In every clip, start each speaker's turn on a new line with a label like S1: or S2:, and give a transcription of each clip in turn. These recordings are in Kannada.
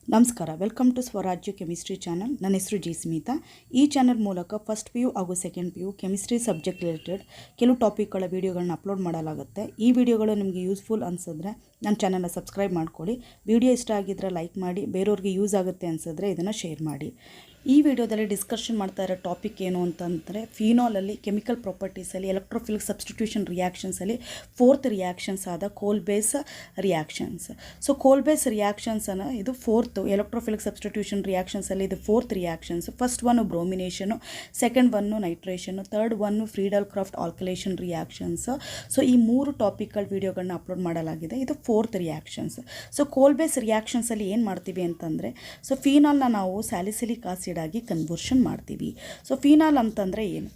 S1: ನಮಸ್ಕಾರ, ವೆಲ್ಕಮ್ ಟು ಸ್ವರಾಜ್ಯ ಕೆಮಿಸ್ಟ್ರಿ ಚಾನಲ್. ನನ್ನ ಹೆಸರು ಜಿ ಸ್ಮಿತಾ. ಈ ಚಾನಲ್ ಮೂಲಕ ಫಸ್ಟ್ ಪಿ ಯು ಹಾಗೂ second P U chemistry subject related ಕೆಲವು ಟಾಪಿಕ್ಗಳ ವೀಡಿಯೋಗಳನ್ನ ಅಪ್ಲೋಡ್ ಮಾಡಲಾಗುತ್ತೆ. ಈ ವಿಡಿಯೋಗಳು ನಿಮಗೆ ಯೂಸ್ಫುಲ್ ಅನಿಸಿದ್ರೆ ನನ್ನ ಚಾನಲ್ನ ಸಬ್ಸ್ಕ್ರೈಬ್ ಮಾಡ್ಕೊಳ್ಳಿ. ವಿಡಿಯೋ ಇಷ್ಟ ಆಗಿದ್ದರೆ ಲೈಕ್ ಮಾಡಿ, ಬೇರೆಯವ್ರಿಗೆ ಯೂಸ್ ಆಗುತ್ತೆ ಅನಿಸಿದ್ರೆ ಇದನ್ನು ಶೇರ್ ಮಾಡಿ. ಈ ವಿಡಿಯೋದಲ್ಲಿ ಡಿಸ್ಕಷನ್ ಮಾಡ್ತಾ ಇರೋ ಟಾಪಿಕ್ ಏನು ಅಂತಂದರೆ, ಫಿನಾಲಲ್ಲಿ ಕೆಮಿಕಲ್ ಪ್ರಾಪರ್ಟೀಸಲ್ಲಿ ಎಲೆಕ್ಟ್ರೋಫಿಲಿಕ್ ಸಬ್ಸ್ಟಿಟ್ಯೂಷನ್ ರಿಯಾಕ್ಷನ್ಸಲ್ಲಿ ಫೋರ್ತ್ ರಿಯಾಕ್ಷನ್ಸ್ ಆದ Kolbe's reactions. So Kolbe's ರಿಯಾಕ್ಷನ್ಸನ್ನು ಇದು ಫೋರ್ತ್ ಎಲೆಕ್ಟ್ರೋಫಿಲಿಕ್ ಸಬ್ಸ್ಟಿಟ್ಯೂಷನ್ ರಿಯಾಕ್ಷನ್ಸಲ್ಲಿ ಇದು fourth reactions. First one bromination, second one nitration, third one Friedel Crafts alkylation reactions. So ಈ ಮೂರು ಟಾಪಿಕ್ಗಳ ವೀಡಿಯೋಗಳನ್ನ ಅಪ್ಲೋಡ್ ಮಾಡಲಾಗಿದೆ. ಇದು fourth reactions. So Kolbe's ರಿಯಾಕ್ಷನ್ಸಲ್ಲಿ ಏನು ಮಾಡ್ತೀವಿ ಅಂತಂದರೆ, ಸೊ ಫಿನಾಲ್ನ ನಾವು ಸ್ಯಾಲಿಸಿಲಿಕ್ ಆಸಿಡ್ ಆಗಿ ಕನ್ವರ್ಷನ್ ಮಾಡ್ತೀವಿ. ಸೊ ಫಿನಾಲ್ ಅಂತಂದರೆ ಏನು?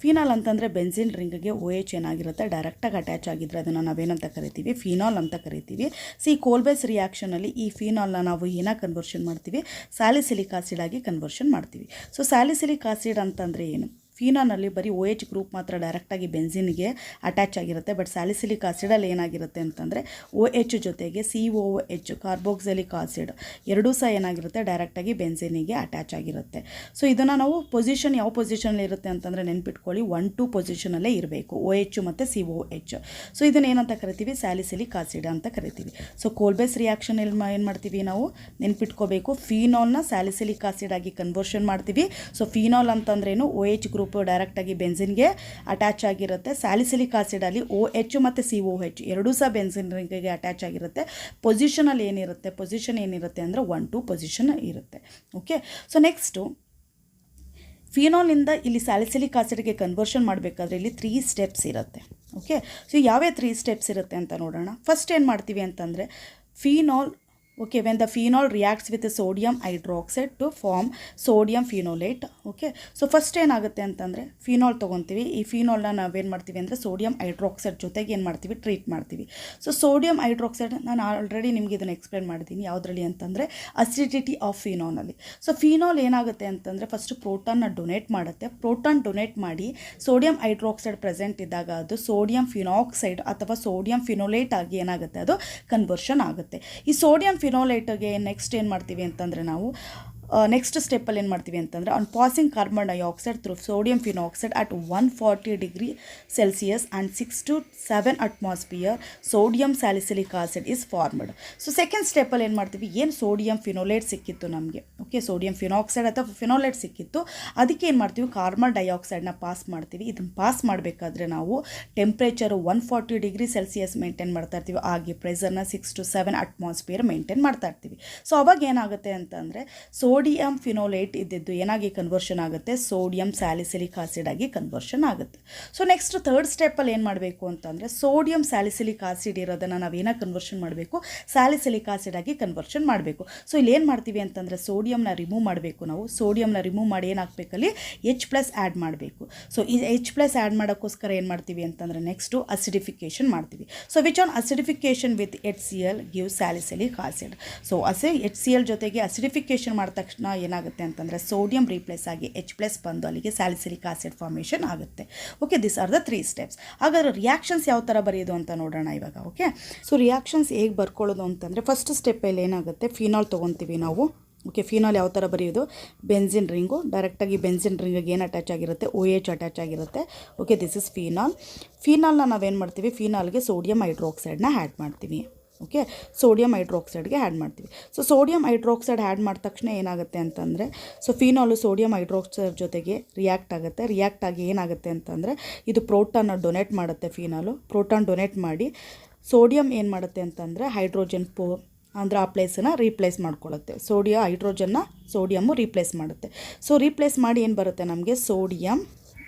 S1: ಫಿನಾಲ್ ಅಂತಂದರೆ ಬೆನ್ಸಿನ್ ರಿಂಗ್ಗೆ OH ಏನಾಗಿರುತ್ತೆ ಡೈರೆಕ್ಟಾಗಿ ಅಟ್ಯಾಚ್ ಆಗಿದ್ದರೆ ಅದನ್ನು ನಾವೇನಂತ ಕರಿತೀವಿ? ಫಿನಾಲ್ ಅಂತ ಕರಿತೀವಿ. ಸೊ ಈ ಕೋಲ್ಬೇಸ್ ರಿಯಾಕ್ಷನಲ್ಲಿ ಈ ಫಿನಾಲ್ನ ನಾವು ಏನಾಗಿ ಕನ್ವರ್ಷನ್ ಮಾಡ್ತೀವಿ? ಸ್ಯಾಲಿಸಿಲಿಕ್ ಆಸಿಡ್ ಆಗಿ ಕನ್ವರ್ಷನ್ ಮಾಡ್ತೀವಿ. ಸೊ ಸ್ಯಾಲಿಸಿಲಿಕ್ ಆಸಿಡ್ ಅಂತಂದರೆ ಏನು? ಫಿನಾಲ್ನಲ್ಲಿ ಬರೀ OH ಗ್ರೂಪ್ ಮಾತ್ರ ಡೈರೆಕ್ಟಾಗಿ ಬೆನ್ಸಿನ್ಗೆ ಅಟ್ಯಾಚ್ ಆಗಿರುತ್ತೆ. ಬಟ್ ಸ್ಯಾಲಿಸಿಲಿಕ್ ಆಸಿಡಲ್ಲಿ ಏನಾಗಿರುತ್ತೆ ಅಂತಂದರೆ OH ಜೊತೆಗೆ COOH ಕಾರ್ಬೋಕ್ಸಿಲಿಕ್ ಆಸಿಡ್ ಎರಡೂ ಸಹ ಏನಾಗಿರುತ್ತೆ ಡೈರೆಕ್ಟಾಗಿ ಬೆನ್ಸಿನಿಗೆ ಅಟ್ಯಾಚ್ ಆಗಿರುತ್ತೆ. ಸೊ ಇದನ್ನು ನಾವು ಪೊಸಿಷನ್ ಯಾವ ಪೊಸಿಷನಲ್ಲಿ ಇರುತ್ತೆ ಅಂತಂದರೆ ನೆನ್ಪಿಟ್ಕೊಳ್ಳಿ, 1-2 ಪೊಸಿಷನಲ್ಲೇ ಇರಬೇಕು OH ಮತ್ತು COH. ಸೊ ಇದನ್ನು ಏನಂತ ಕರಿತೀವಿ? ಸ್ಯಾಲಿಸಿಲಿಕ್ ಆಸಿಡ್ ಅಂತ ಕರಿತೀವಿ. ಸೊ ಕೋಲ್ಬೇಸ್ ರಿಯಾಕ್ಷನ್ ಏನು ಮಾಡ್ತೀವಿ ನಾವು? ನೆನ್ಪಿಟ್ಕೋಬೇಕು, ಫಿನಾಲ್ನ ಸ್ಯಾಲಿಸಿಲಿಕ್ ಆಸಿಡ್ ಆಗಿ ಕನ್ವರ್ಷನ್ ಮಾಡ್ತೀವಿ. ಸೊ ಫಿನಾಲ್ ಅಂತಂದ್ರೇನು? OH ಗ್ರೂಪ್ ಡೈರೆಕ್ಟಾಗಿ ಬೆನ್ಸಿನ್ಗೆ ಅಟ್ಯಾಚ್ ಆಗಿರುತ್ತೆ. ಸ್ಯಾಲಿಸಿಲಿಕ್ ಆಸಿಡಲ್ಲಿ OH ಮತ್ತು COH ಎರಡೂ ಸಹ ಬೆನ್ಸಿನ್ ರಿಂಗ್ಗೆ ಅಟ್ಯಾಚ್ ಆಗಿರುತ್ತೆ. ಪೊಸಿಷನಲ್ಲಿ ಏನಿರುತ್ತೆ? ಪೊಸಿಷನ್ ಏನಿರುತ್ತೆ ಅಂದರೆ 1-2 ಪೊಸಿಷನ್ ಇರುತ್ತೆ. ಓಕೆ. ಸೊ ನೆಕ್ಸ್ಟು ಫಿನಾಲ್ನಿಂದ ಇಲ್ಲಿ ಸ್ಯಾಲಿಸಿಲಿಕ್ ಆಸಿಡ್ಗೆ ಕನ್ವರ್ಷನ್ ಮಾಡಬೇಕಾದ್ರೆ ಇಲ್ಲಿ 3 ಸ್ಟೆಪ್ಸ್ ಇರುತ್ತೆ. ಓಕೆ. ಸೊ ಯಾವ್ಯಾವ 3 ಸ್ಟೆಪ್ಸ್ ಇರುತ್ತೆ ಅಂತ ನೋಡೋಣ. ಫಸ್ಟ್ ಏನು ಮಾಡ್ತೀವಿ ಅಂತಂದರೆ, phenol okay, when the phenol reacts with the sodium hydroxide to form sodium phenolate. Okay. So first ಏನಾಗುತ್ತೆ ಅಂತಂದರೆ, ಫಿನಾಲ್ ತೊಗೊತೀವಿ. ಈ ಫಿನಾಲ್ನ ನಾವೇನು ಮಾಡ್ತೀವಿ ಅಂದರೆ ಸೋಡಿಯಂ ಹೈಡ್ರಾಕ್ಸೈಡ್ ಜೊತೆಗೆ ಏನು ಮಾಡ್ತೀವಿ? ಟ್ರೀಟ್ ಮಾಡ್ತೀವಿ. ಸೊ ಸೋಡಿಯಂ ಹೈಡ್ರಾಕ್ಸೈಡ್ ನಾನು ಆಲ್ರೆಡಿ ನಿಮಗೆ ಇದನ್ನು ಎಕ್ಸ್ಪ್ಲೇನ್ ಮಾಡಿದ್ದೀನಿ. ಯಾವುದರಲ್ಲಿ ಅಂತಂದರೆ ಅಸಿಡಿಟಿ ಆಫ್ ಫಿನಾಲಲ್ಲಿ. ಸೊ ಫಿನಾಲ್ ಏನಾಗುತ್ತೆ ಅಂತಂದರೆ ಫಸ್ಟು ಪ್ರೋಟಾನ್ನ ಡೊನೇಟ್ ಮಾಡುತ್ತೆ. ಪ್ರೋಟಾನ್ ಡೊನೇಟ್ ಮಾಡಿ ಸೋಡಿಯಂ ಹೈಡ್ರಾಕ್ಸೈಡ್ ಪ್ರೆಸೆಂಟ್ ಇದ್ದಾಗ ಅದು ಸೋಡಿಯಂ ಫಿನಾಕ್ಸೈಡ್ ಅಥವಾ ಸೋಡಿಯಂ ಫಿನೋಲೇಟ್ ಆಗಿ ಏನಾಗುತ್ತೆ? ಅದು ಕನ್ವರ್ಷನ್ ಆಗುತ್ತೆ. ಈ ಸೋಡಿಯಂ ಫಿನೋಲೇಟ್ಗೆ ನೆಕ್ಸ್ಟ್ ಏನು ಮಾಡ್ತೀವಿ ಅಂತಂದರೆ ನಾವು ನೆಕ್ಸ್ಟ್ ಸ್ಟೆಪ್ಪಲ್ಲಿ ಏನು ಮಾಡ್ತೀವಿ ಅಂತಂದರೆ, on passing carbon dioxide through sodium phenoxide at 140 degree Celsius and 6 to 7 atmosphere sodium salicylic acid is formed. So second ಸ್ಟೆಪ್ಪಲ್ಲಿ ಏನು ಮಾಡ್ತೀವಿ? ಏನು ಸೋಡಿಯಂ ಫಿನೋಲೇಟ್ ಸಿಕ್ಕಿತ್ತು ನಮಗೆ, ಓಕೆ, ಸೋಡಿಯಂ ಫಿನಾಕ್ಸೈಡ್ ಅಥವಾ ಫಿನೋಲೇಟ್ ಸಿಕ್ಕಿತ್ತು, ಅದಕ್ಕೆ ಏನು ಮಾಡ್ತೀವಿ? ಕಾರ್ಬನ್ ಡೈಆಕ್ಸೈಡ್ನ ಪಾಸ್ ಮಾಡ್ತೀವಿ. ಇದನ್ನು ಪಾಸ್ ಮಾಡಬೇಕಾದ್ರೆ ನಾವು ಟೆಂಪ್ರೇಚರು 140 ಡಿಗ್ರಿ ಸೆಲ್ಸಿಯಸ್ ಮೇಂಟೈನ್ ಮಾಡ್ತಾ ಇರ್ತೀವಿ. ಹಾಗೆ ಪ್ರೆಷರ್ನ 6 to 7 ಅಟ್ಮಾಸ್ಫಿಯರ್ ಮೇಂಟೈನ್ ಮಾಡ್ತಾ ಇರ್ತೀವಿ. ಸೊ ಅವಾಗ ಏನಾಗುತ್ತೆ ಅಂತಂದರೆ ಸೋಡಿಯಂ ಫಿನೋಲೇಟ್ ಇದ್ದಿದ್ದು ಏನಾಗಿ ಕನ್ವರ್ಷನ್ ಆಗುತ್ತೆ? ಸೋಡಿಯಂ ಸ್ಯಾಲಿಸಿಲಿಕ್ ಆಸಿಡ್ ಆಗಿ ಕನ್ವರ್ಷನ್ ಆಗುತ್ತೆ. ಸೊ ನೆಕ್ಸ್ಟ್ ಥರ್ಡ್ ಸ್ಟೆಪ್ಪಲ್ಲಿ ಏನು ಮಾಡಬೇಕು ಅಂತಂದರೆ, ಸೋಡಿಯಂ ಸ್ಯಾಲಿಸಿಲಿಕ್ ಆಸಿಡ್ ಇರೋದನ್ನು ನಾವೇನಾಗಿ ಕನ್ವರ್ಷನ್ ಮಾಡಬೇಕು? ಸ್ಯಾಲಿಸಿಲಿಕ್ ಆಸಿಡ್ ಆಗಿ ಕನ್ವರ್ಷನ್ ಮಾಡಬೇಕು. ಸೊ ಇಲ್ಲಿ ಏನು ಮಾಡ್ತೀವಿ ಅಂತಂದರೆ ಸೋಡಿಯಂನ ರಿಮೂವ್ ಮಾಡಬೇಕು. ನಾವು ಸೋಡಿಯಂನ ರಿಮೂವ್ ಮಾಡಿ ಏನಾಗಬೇಕಲ್ಲಿ? H+ ಆ್ಯಡ್ ಮಾಡಬೇಕು. ಸೊ ಈ H+ ಆ್ಯಡ್ ಮಾಡೋಕ್ಕೋಸ್ಕರ ಏನು ಮಾಡ್ತೀವಿ ಅಂತಂದರೆ ನೆಕ್ಸ್ಟು ಅಸಿಡಿಫಿಕೇಷನ್ ಮಾಡ್ತೀವಿ. So which on acidification with HCl give salicylic acid. So HCl ಜೊತೆಗೆ ಅಸಿಡಿಫಿಕೇಷನ್ ಮಾಡಿದ ತಕ್ಷಣ ಏನಾಗುತ್ತೆ ಅಂತಂದರೆ ಸೋಡಿಯಂ ರೀಪ್ಲೇಸ್ ಆಗಿ H+ ಬಂದು ಅಲ್ಲಿಗೆ ಸ್ಯಾಲಿಸಿಲಿಕ್ ಆಸಿಡ್ ಫಾರ್ಮೇಷನ್ ಆಗುತ್ತೆ. Okay, this are the 3 steps. ಹಾಗಾದರೆ ರಿಯಾಕ್ಷನ್ಸ್ ಯಾವ ಥರ ಬರೆಯೋದು ಅಂತ ನೋಡೋಣ ಇವಾಗ. ಓಕೆ. ಸೊ ರಿಯಾಕ್ಷನ್ಸ್ ಹೇಗೆ ಬರ್ಕೊಳ್ಳೋದು ಅಂತಂದರೆ, ಫಸ್ಟ್ ಸ್ಟೆಪ್ಪಲ್ಲಿ ಏನಾಗುತ್ತೆ? ಫಿನಾಲ್ ತೊಗೊತೀವಿ ನಾವು. ಓಕೆ. ಫಿನಾಲ್ ಯಾವ ಥರ ಬರೆಯೋದು? ಬೆನ್ಸಿನ್ ರಿಂಗು ಡೈರೆಕ್ಟಾಗಿ ಬೆನ್ಸಿನ್ ರಿಂಗಿಗೆ ಏನು ಅಟ್ಯಾಚ್ ಆಗಿರುತ್ತೆ? OH ಅಟ್ಯಾಚ್ ಆಗಿರುತ್ತೆ. Okay, this is phenol. ಫಿನಾಲ್ನ ನಾವೇನು ಮಾಡ್ತೀವಿ? ಫಿನಾಲ್ಗೆ ಸೋಡಿಯಂ ಹೈಡ್ರಾಕ್ಸೈಡ್ನ ಆ್ಯಡ್ ಮಾಡ್ತೀವಿ. ಓಕೆ, ಸೋಡಿಯಂ ಹೈಡ್ರಾಕ್ಸೈಡ್ಗೆ ಆ್ಯಡ್ ಮಾಡ್ತೀವಿ. ಸೊ ಸೋಡಿಯಂ ಹೈಡ್ರಾಕ್ಸೈಡ್ ಆ್ಯಡ್ ಮಾಡಿದ ತಕ್ಷಣ ಏನಾಗುತ್ತೆ ಅಂತಂದರೆ, ಸೊ ಫಿನಾಲು ಸೋಡಿಯಂ ಹೈಡ್ರಾಕ್ಸೈಡ್ ಜೊತೆಗೆ ರಿಯಾಕ್ಟ್ ಆಗುತ್ತೆ. ರಿಯಾಕ್ಟ್ ಆಗಿ ಏನಾಗುತ್ತೆ ಅಂತಂದರೆ ಇದು ಪ್ರೋಟಾನ್ನ ಡೊನೇಟ್ ಮಾಡುತ್ತೆ. ಫಿನಾಲು ಪ್ರೋಟಾನ್ ಡೊನೇಟ್ ಮಾಡಿ ಸೋಡಿಯಂ ಏನು ಮಾಡುತ್ತೆ ಅಂತಂದರೆ ಹೈಡ್ರೋಜನ್ ಅಂದರೆ ಆ ಪ್ಲೇಸನ್ನು ರೀಪ್ಲೇಸ್ ಮಾಡ್ಕೊಳ್ಳುತ್ತೆ. ಹೈಡ್ರೋಜನ್ನ ಸೋಡಿಯಮ್ಮು ರೀಪ್ಲೇಸ್ ಮಾಡುತ್ತೆ. ಸೊ ರೀಪ್ಲೇಸ್ ಮಾಡಿ ಏನು ಬರುತ್ತೆ ನಮಗೆ? ಸೋಡಿಯಂ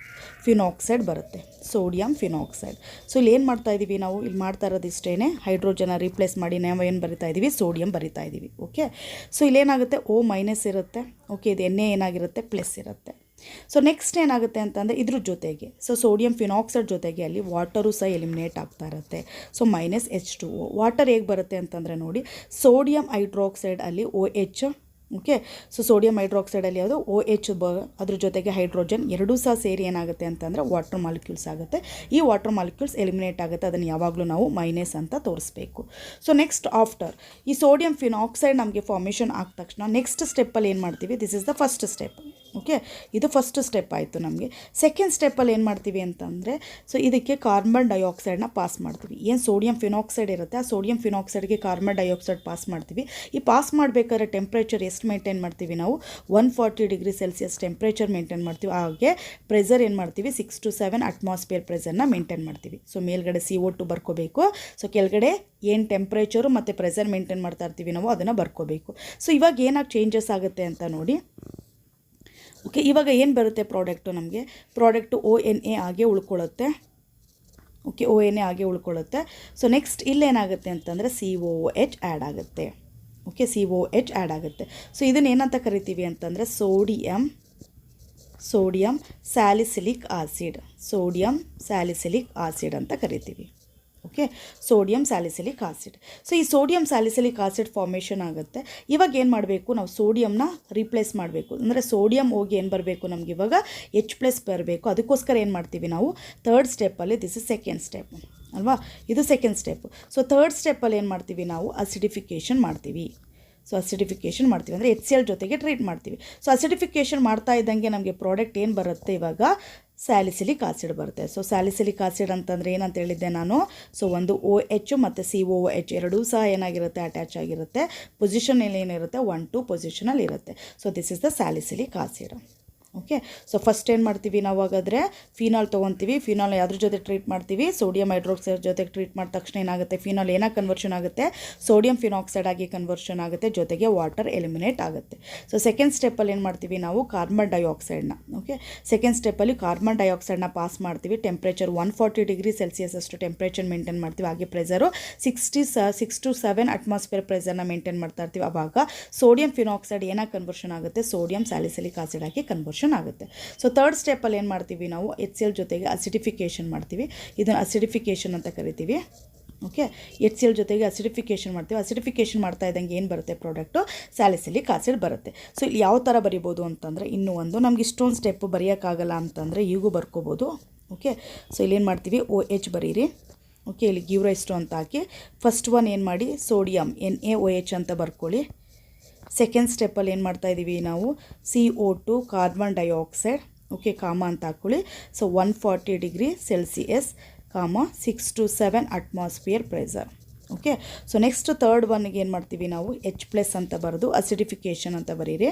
S1: ಫಿನಾಕ್ಸೈಡ್ ಬರುತ್ತೆ. Sodium phenoxide. ಸೊ ಇಲ್ಲಿ ಏನು ಮಾಡ್ತಾ ಇದ್ದೀವಿ ನಾವು? ಇಲ್ಲಿ ಮಾಡ್ತಾ ಇರೋದು ಇಷ್ಟೇ, ಹೈಡ್ರೋಜನ್ನ ರೀಪ್ಲೇಸ್ ಮಾಡಿ ನಾವು ಏನು ಬರಿತಾ ಇದ್ದೀವಿ? ಸೋಡಿಯಂ ಬರಿತಾ ಇದ್ದೀವಿ. ಓಕೆ. ಸೊ ಇಲ್ಲೇನಾಗುತ್ತೆ? O- ಇರುತ್ತೆ. ಓಕೆ, ಇದು Na ಏನಾಗಿರುತ್ತೆ? ಪ್ಲಸ್ ಇರುತ್ತೆ. ಸೊ ನೆಕ್ಸ್ಟ್ ಏನಾಗುತ್ತೆ ಅಂತಂದರೆ ಇದ್ರ ಜೊತೆಗೆ ಸೋಡಿಯಂ ಫಿನಾಕ್ಸೈಡ್ ಜೊತೆಗೆ ಅಲ್ಲಿ ವಾಟರು ಸಹ ಎಲಿಮಿನೇಟ್ ಆಗ್ತಾ ಇರುತ್ತೆ. So -H2O. ವಾಟರ್ ಹೇಗೆ ಬರುತ್ತೆ ಅಂತಂದರೆ ನೋಡಿ, ಸೋಡಿಯಂ ಹೈಡ್ರಾಕ್ಸೈಡ್ ಅಲ್ಲಿ OH ಓಕೆ. ಸೊ ಸೋಡಿಯಂ ಹೈಡ್ರಾಕ್ಸೈಡಲ್ಲಿ ಯಾವುದು OH ಅದ್ರ ಜೊತೆಗೆ ಹೈಡ್ರೋಜನ್ ಎರಡೂ ಸಹ ಸೇರಿ ಏನಾಗುತ್ತೆ ಅಂತಂದರೆ ವಾಟರ್ ಮಾಲಿಕ್ಯೂಲ್ಸ್ ಆಗುತ್ತೆ. ಈ ವಾಟರ್ ಮಾಲಿಕ್ಯೂಲ್ಸ್ ಎಲಿಮಿನೇಟ್ ಆಗುತ್ತೆ, ಅದನ್ನು ಯಾವಾಗಲೂ ನಾವು ಮೈನಸ್ ಅಂತ ತೋರಿಸ್ಬೇಕು. ಸೊ ನೆಕ್ಸ್ಟ್ ಆಫ್ಟರ್ ಈ ಸೋಡಿಯಂ ಫಿನಾಕ್ಸೈಡ್ ನಮಗೆ ಫಾರ್ಮೇಷನ್ ಆದ ತಕ್ಷಣ ನೆಕ್ಸ್ಟ್ ಸ್ಟೆಪ್ಪಲ್ಲಿ ಏನು ಮಾಡ್ತೀವಿ, this is the first step. Okay, ಇದು ಫಸ್ಟ್ ಸ್ಟೆಪ್ ಆಯಿತು ನಮಗೆ. ಸೆಕೆಂಡ್ ಸ್ಟೆಪ್ಪಲ್ಲಿ ಏನು ಮಾಡ್ತೀವಿ ಅಂತಂದರೆ, ಸೊ ಇದಕ್ಕೆ ಕಾರ್ಬನ್ ಡೈಆಕ್ಸೈಡ್ನ ಪಾಸ್ ಮಾಡ್ತೀವಿ. ಏನು ಸೋಡಿಯಂ ಫಿನಾಕ್ಸೈಡ್ ಇರುತ್ತೆ ಆ ಸೋಡಿಯಂ ಫಿನಾಕ್ಸೈಡ್ಗೆ ಕಾರ್ಬನ್ ಡೈಆಕ್ಸೈಡ್ ಪಾಸ್ ಮಾಡ್ತೀವಿ. ಈ ಪಾಸ್ ಮಾಡಬೇಕಾದ್ರೆ ಟೆಂಪ್ರೇಚರ್ ಎಷ್ಟು ಮೇಂಟೈನ್ ಮಾಡ್ತೀವಿ ನಾವು, 140 ಡಿಗ್ರಿ ಸೆಲ್ಸಿಯಸ್ ಟೆಂಪ್ರೇಚರ್ ಮೇಂಟೈನ್ ಮಾಡ್ತೀವಿ. ಹಾಗೆ ಪ್ರೆಷರ್ ಏನು ಮಾಡ್ತೀವಿ, 6 to 7 ಅಟ್ಮಾಸ್ಫಿಯರ್ ಪ್ರೆಷರ್ನ ಮೇಂಟೈನ್ ಮಾಡ್ತೀವಿ. ಸೊ ಮೇಲ್ಗಡೆ CO2 ಬರ್ಕೋಬೇಕು, ಸೊ ಕೆಳಗಡೆ ಏನು ಟೆಂಪ್ರೇಚರು ಮತ್ತು ಪ್ರೆಷರ್ ಮೇಂಟೈನ್ ಮಾಡ್ತಾ ಇರ್ತೀವಿ ನಾವು ಅದನ್ನು ಬರ್ಕೋಬೇಕು. ಸೊ ಇವಾಗ ಏನಾಗಿ ಚೇಂಜಸ್ ಆಗುತ್ತೆ ಅಂತ ನೋಡಿ. ಓಕೆ, ಇವಾಗ ಏನು ಬರುತ್ತೆ ಪ್ರಾಡಕ್ಟು, ನಮಗೆ ಪ್ರಾಡಕ್ಟು ONA ಆಗೇ ಉಳ್ಕೊಳ್ಳುತ್ತೆ. ಓಕೆ, ONA ಆಗೇ ಉಳ್ಕೊಳ್ಳುತ್ತೆ. ಸೊ ನೆಕ್ಸ್ಟ್ ಇಲ್ಲೇನಾಗುತ್ತೆ ಅಂತಂದರೆ COOH ಆ್ಯಡ್ ಆಗುತ್ತೆ. ಓಕೆ, COOH ಆ್ಯಡ್ ಆಗುತ್ತೆ. ಸೊ ಇದನ್ನು ಏನಂತ ಕರಿತೀವಿ ಅಂತಂದರೆ ಸೋಡಿಯಂ ಸ್ಯಾಲಿಸಿಲಿಕ್ ಆಸಿಡ್ ಅಂತ ಕರಿತೀವಿ. Okay, sodium salicylic acid. So ಈ ಸೋಡಿಯಂ ಸ್ಯಾಲಿಸಿಲಿಕ್ ಆಸಿಡ್ ಫಾರ್ಮೇಷನ್ ಆಗುತ್ತೆ. ಇವಾಗ ಏನು ಮಾಡಬೇಕು, ನಾವು ಸೋಡಿಯಂನ ರೀಪ್ಲೇಸ್ ಮಾಡಬೇಕು. ಅಂದರೆ ಸೋಡಿಯಂ ಹೋಗಿ ಏನು ಬರಬೇಕು, ನಮ್ಗೆ ಇವಾಗ H+ ಬರಬೇಕು. ಅದಕ್ಕೋಸ್ಕರ ಏನು ಮಾಡ್ತೀವಿ ನಾವು ಥರ್ಡ್ ಸ್ಟೆಪ್ಪಲ್ಲಿ, ದಿಸ್ ಇಸ್ ಸೆಕೆಂಡ್ ಸ್ಟೆಪ್ ಅಲ್ವಾ, ಇದು ಸೆಕೆಂಡ್ ಸ್ಟೆಪ್. ಸೊ ಥರ್ಡ್ ಸ್ಟೆಪ್ಪಲ್ಲಿ ಏನು ಮಾಡ್ತೀವಿ ನಾವು ಅಸಿಡಿಫಿಕೇಷನ್ ಮಾಡ್ತೀವಿ. ಸೊ ಅಸಿಡಿಫಿಕೇಷನ್ ಮಾಡ್ತೀವಿ ಅಂದರೆ HCl ಜೊತೆಗೆ ಟ್ರೀಟ್ ಮಾಡ್ತೀವಿ. ಸೊ ಅಸಿಡಿಫಿಕೇಷನ್ ಮಾಡ್ತಾ ಇದ್ದಂಗೆ ನಮಗೆ ಪ್ರಾಡಕ್ಟ್ ಏನು ಬರುತ್ತೆ ಇವಾಗ, ಸ್ಯಾಲಿಸಿಲಿಕ್ ಆಸಿಡ್ ಬರುತ್ತೆ. ಸೊ ಸ್ಯಾಲಿಸಿಲಿಕ್ ಆಸಿಡ್ ಅಂತಂದರೆ ಏನಂತ ಹೇಳಿದ್ದೆ ನಾನು, ಸೊ ಒಂದು OH ಮತ್ತು COOH ಎರಡೂ ಸಹ ಏನಾಗಿರುತ್ತೆ, ಅಟ್ಯಾಚ್ ಆಗಿರುತ್ತೆ. ಪೊಸಿಷನಲ್ಲಿ ಏನಿರುತ್ತೆ, 1-2 ಪೊಸಿಷನಲ್ಲಿ ಇರುತ್ತೆ. So this is the salicylic acid. Okay, so first ಏನು ಮಾಡ್ತೀವಿ ನಾವು, ಹಾಗಾದರೆ ಫಿನಾಲ್ ತೊಗೊತೀವಿ. ಫಿನಾಲ್ ಯಾವ್ದ್ರ ಜೊತೆ ಟ್ರೀಟ್ ಮಾಡ್ತೀವಿ, ಸೋಡಿಯಂ ಹೈಡ್ರಾಕ್ಸೈಡ್ ಜೊತೆಗೆ ಟ್ರೀಟ್ ಮಾಡಿದ ತಕ್ಷಣ ಏನಾಗುತ್ತೆ, ಫಿನಾಲ್ ಏನಾಗಿ ಕನ್ವರ್ಷನ್ ಆಗುತ್ತೆ, ಸೋಡಿಯಂ ಫಿನಾಕ್ಸೈಡ್ ಆಗಿ ಕನ್ವರ್ಷನ್ ಆಗುತ್ತೆ, ಜೊತೆಗೆ ವಾಟರ್ ಎಲಿಮಿನೇಟ್ ಆಗುತ್ತೆ. ಸೊ ಸೆಕೆಂಡ್ ಸ್ಟೆಪ್ಪಲ್ಲಿ ಏನು ಮಾಡ್ತೀವಿ ನಾವು ಕಾರ್ಬನ್ ಡೈಆಕ್ಸೈಡ್ನ, ಓಕೆ, ಸೆಕೆಂಡ್ ಸ್ಟೆಪ್ಪಲ್ಲಿ ಕಾರ್ಬನ್ ಡೈಆಕ್ಸೈಡ್ನ ಪಾಸ್ ಮಾಡ್ತೀವಿ. ಟೆಂಪ್ರೇಚರ್ 140 ಡಿಗ್ರಿ ಸೆಲ್ಸಿಯಸ್ ಅಷ್ಟು ಟೆಂಪ್ರೇಚರ್ ಮೇಂಟೈನ್ ಮಾಡ್ತೀವಿ. ಹಾಗೆ ಪ್ರೆಷರು 6 to 7 ಅಟ್ಮಾಸ್ಫಿಯರ್ ಪ್ರೆಷರ್ನ ಮೇಂಟೈನ್ ಮಾಡ್ತಾ ಇರ್ತೀವಿ. ಆವಾಗ ಸೋಡಿಯಂ ಫಿನಾಕ್ಸೈಡ್ ಏನಾಗಿ ಕನ್ವರ್ಷನ್ ಆಗುತ್ತೆ, ಸೋಡಿಯಂ ಸ್ಯಾಲಿಸಿಲಿಕ್ ಆಸಿಡ್ ಆಗಿ ಕನ್ವರ್ಷನ್ ಆಗುತ್ತೆ. ಸೊ ಥರ್ಡ್ ಸ್ಟೆಪ್ಪಲ್ಲಿ ಏನು ಮಾಡ್ತೀವಿ ನಾವು HCl ಜೊತೆಗೆ ಅಸಿಡಿಫಿಕೇಷನ್ ಮಾಡ್ತೀವಿ. ಇದನ್ನು ಅಸಿಡಿಫಿಕೇಷನ್ ಅಂತ ಕರಿತೀವಿ. ಓಕೆ, HCl ಜೊತೆಗೆ ಅಸಿಡಿಫಿಕೇಷನ್ ಮಾಡ್ತೀವಿ. ಅಸಿಡಿಫಿಕೇಷನ್ ಮಾಡ್ತಾ ಇದ್ದಂಗೆ ಏನು ಬರುತ್ತೆ ಪ್ರಾಡಕ್ಟು, ಸ್ಯಾಲಿಸಿಲಿಕ್ ಆಸಿಡ್ ಬರುತ್ತೆ. ಸೊ ಇಲ್ಲಿ ಯಾವ ಥರ ಬರಿಬೋದು ಅಂತಂದರೆ, ಇನ್ನೂ ಒಂದು ನಮ್ಗೆ ಇಷ್ಟೊಂದು ಸ್ಟೆಪ್ ಬರೆಯೋಕ್ಕಾಗಲ್ಲ ಅಂತಂದರೆ ಈಗೂ ಬರ್ಕೋಬೋದು. ಓಕೆ, ಸೊ ಇಲ್ಲೇನು ಮಾಡ್ತೀವಿ, OH ಬರೀರಿ. ಓಕೆ, ಇಲ್ಲಿ ಗಿವ್ ರೈಸ್ ಟು ಅಂತ ಹಾಕಿ ಫಸ್ಟ್ ಒನ್ ಏನು ಮಾಡಿ ಸೋಡಿಯಂ NaOH ಅಂತ ಬರ್ಕೊಳ್ಳಿ. ಸೆಕೆಂಡ್ ಸ್ಟೆಪ್ಪಲ್ಲಿ ಏನು ಮಾಡ್ತಾ ಇದ್ದೀವಿ ನಾವು, CO2 ಕಾರ್ಬನ್ ಡೈಆಕ್ಸೈಡ್, ಓಕೆ, ಕಾಮ ಅಂತ ಹಾಕ್ಕೊಳ್ಳಿ. ಸೊ 140 ಡಿಗ್ರಿ ಸೆಲ್ಸಿಯಸ್ ಕಾಮ 6 to 7 atmosphere pressure. Okay, so next third ಒನ್ಗೆ ಏನು ಮಾಡ್ತೀವಿ ನಾವು H+ ಅಂತ ಬರೆದು ಅಸಿಡಿಫಿಕೇಷನ್ ಅಂತ ಬರೀರಿ.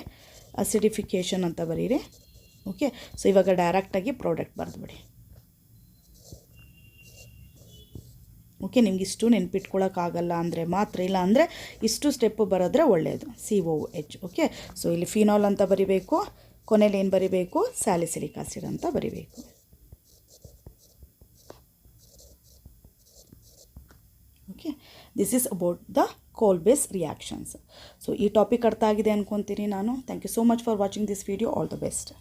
S1: ಓಕೆ, ಸೊ ಇವಾಗ ಡೈರೆಕ್ಟಾಗಿ ಪ್ರಾಡಕ್ಟ್ ಬರೆದುಬಿಡಿ. ಓಕೆ, ನಿಮ್ಗೆ ಇಷ್ಟು ನೆನ್ಪಿಟ್ಕೊಳ್ಳೋಕ್ಕಾಗಲ್ಲ ಅಂದರೆ ಮಾತ್ರ, ಇಲ್ಲ ಅಂದರೆ ಇಷ್ಟು ಸ್ಟೆಪ್ಪು ಬರೋದ್ರೆ ಒಳ್ಳೆಯದು. COOH. ಓಕೆ, ಸೊ ಇಲ್ಲಿ ಫಿನಾಲ್ ಅಂತ ಬರಿಬೇಕು, ಕೊನೆಯಲ್ಲಿ ಏನು ಬರಿಬೇಕು, ಸ್ಯಾಲಿಸಿಲಿಕ್ ಆಸಿಡ್ ಅಂತ ಬರಿಬೇಕು. Okay, this is about the Kolbe's reactions. So ಈ ಟಾಪಿಕ್ ಅರ್ಥ ಆಗಿದೆ ಅಂದ್ಕೊತೀನಿ ನಾನು. Thank you so much for watching this video. All the best.